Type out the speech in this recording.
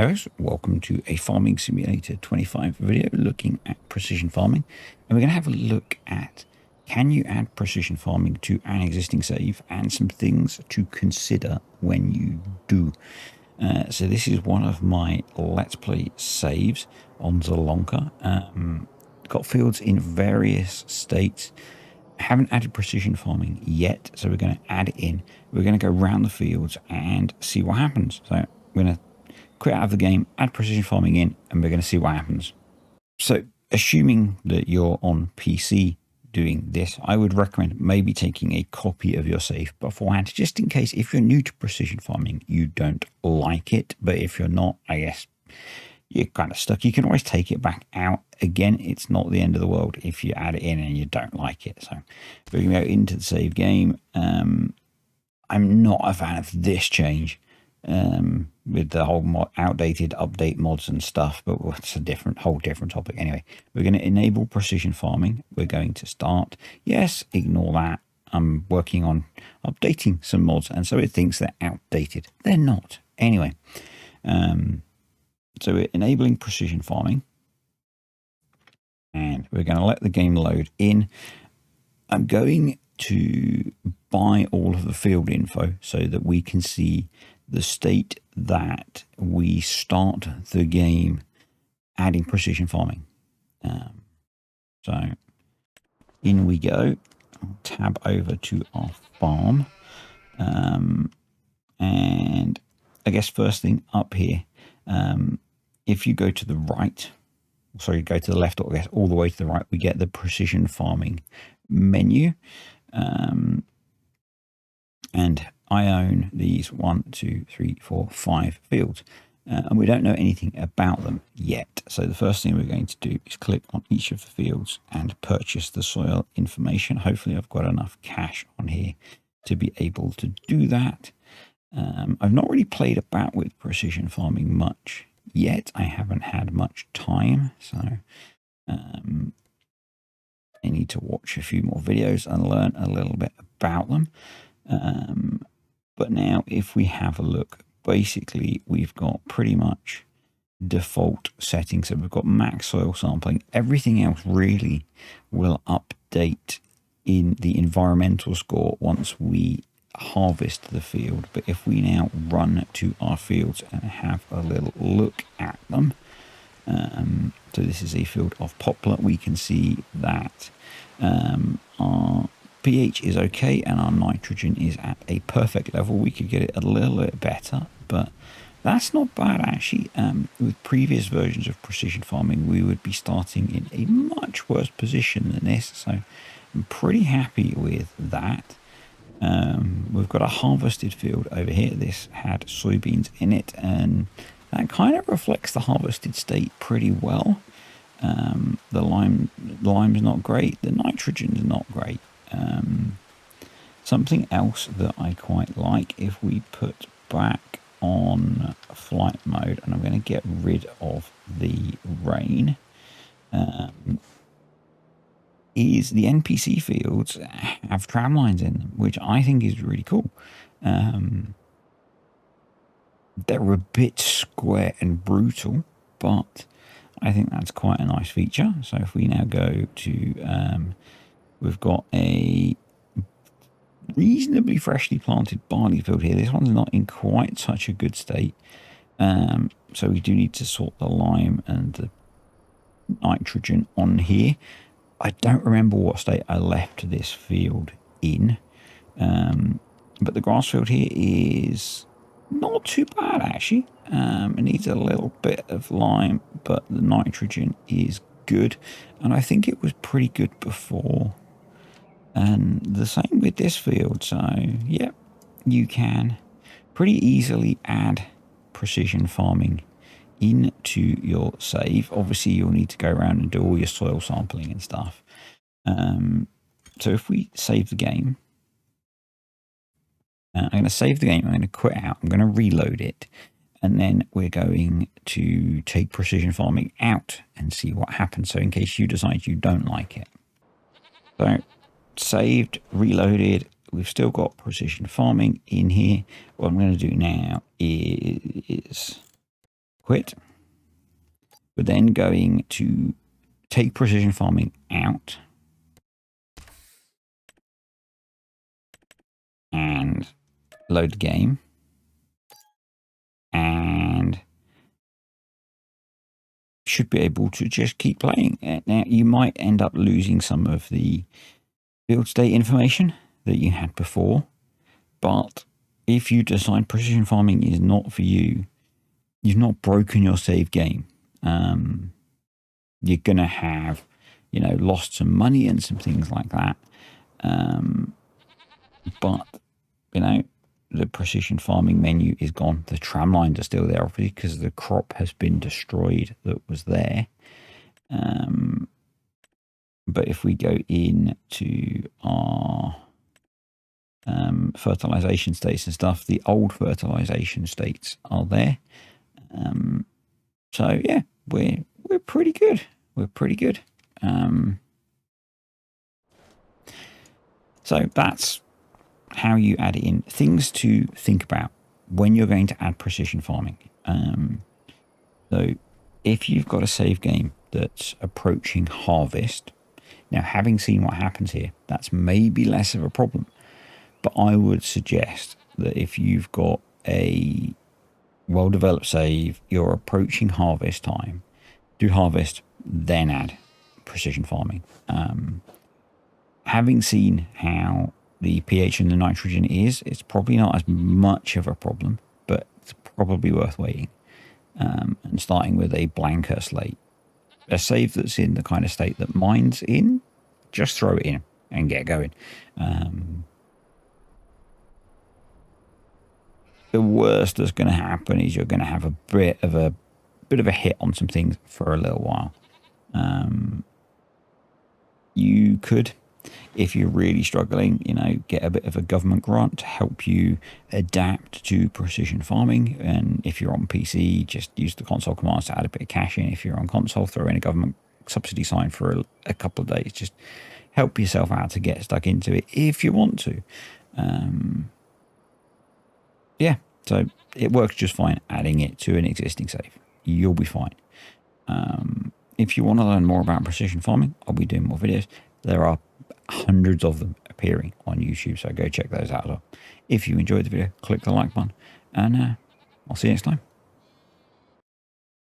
Hi guys, welcome to a Farming Simulator 25 video looking at precision farming, and we're going to have a look at can you add precision farming to an existing save and some things to consider when you do. So this is one of my Let's Play saves on Zolonka. Got fields in various states. I haven't added precision farming yet, so we're going to add it in. We're going to go around the fields and see what happens. So we're going to quit out of the game, add precision farming in, and we're going to see what happens. So assuming that you're on PC doing this, I would recommend maybe taking a copy of your save beforehand, just in case if you're new to precision farming, you don't like it. But if you're not, I guess you're kind of stuck. You can always take it back out. Again, it's not the end of the world if you add it in and you don't like it. So we're going to go into the save game. I'm not a fan of this change. With the whole outdated update mods and stuff, but it's a whole different topic. Anyway, we're going to enable precision farming. We're going to start. Yes, ignore that. I'm working on updating some mods, and so it thinks they're outdated. They're not. Anyway, so we're enabling precision farming, and we're going to let the game load in. I'm going to buy all of the field info so that we can see the state that we start the game adding precision farming. So in we go. I'll tab over to our farm. And I guess first thing up here, if you go to the right, sorry, go to the left, or I guess all the way to the right, we get the precision farming menu. And I own these 1, 2, 3, 4, 5 fields, and we don't know anything about them yet. So the first thing we're going to do is click on each of the fields and purchase the soil information. Hopefully I've got enough cash on here to be able to do that. I've not really played about with precision farming much yet. I haven't had much time, so I need to watch a few more videos and learn a little bit about them. But now if we have a look, basically we've got pretty much default settings. So we've got max soil sampling. Everything else really will update in the environmental score once we harvest the field. But if we now run to our fields and have a little look at them, so this is a field of poplar, we can see that our pH is okay and our nitrogen is at a perfect level. We could get it a little bit better, but that's not bad actually. With previous versions of precision farming, we would be starting in a much worse position than this, so I'm pretty happy with that. We've got a harvested field over here. This had soybeans in it, and that kind of reflects the harvested state pretty well. The lime's not great, the nitrogen's not great. Something else that I quite like, if we put back on flight mode, and I'm going to get rid of the rain, is the NPC fields have tram lines in them, which I think is really cool. They're a bit square and brutal, but I think that's quite a nice feature. So if we now go to, we've got a reasonably freshly planted barley field here. This one's not in quite such a good state. So we do need to sort the lime and the nitrogen on here. I don't remember what state I left this field in. But the grass field here is not too bad actually. It needs a little bit of lime, but the nitrogen is good. And I think it was pretty good before. And the same with this field. So yeah, you can pretty easily add precision farming into your save. Obviously you'll need to go around and do all your soil sampling and stuff. So if we save the game, I'm going to save the game, I'm going to quit out, I'm going to reload it, and then we're going to take precision farming out and see what happens. So in case you decide you don't like it. So saved, reloaded, we've still got precision farming in here. What I'm going to do now is quit. We're then going to take precision farming out and load the game, and should be able to just keep playing. Now, you might end up losing some of the field state information that you had before, but if you decide precision farming is not for you, you've not broken your save game. You're going to have, lost some money and some things like that. But, the precision farming menu is gone. The tram lines are still there, obviously, because the crop has been destroyed that was there. But if we go into our fertilization states and stuff, the old fertilization states are there. So yeah, we're pretty good. We're pretty good. So that's how you add it in. Things to think about when you're going to add precision farming. So if you've got a save game that's approaching harvest, now having seen what happens here, that's maybe less of a problem. But I would suggest that if you've got a well-developed save, you're approaching harvest time, do harvest, then add precision farming. Having seen how the pH and the nitrogen is, it's probably not as much of a problem, but it's probably worth waiting. And starting with a blanker slate. A save that's in the kind of state that mine's in, just throw it in and get going. The worst that's going to happen is you're going to have a bit of a hit on some things for a little while. You could, if you're really struggling, get a bit of a government grant to help you adapt to precision farming. And if you're on PC, just use the console commands to add a bit of cash in. If you're on console, throw in a government subsidy sign for a couple of days. Just help yourself out to get stuck into it if you want to. Yeah, so it works just fine adding it to an existing save. You'll be fine. If you want to learn more about precision farming, I'll be doing more videos. There are hundreds of them appearing on YouTube, so go check those out as well. If you enjoyed the video, click the like button, and I'll see you next time.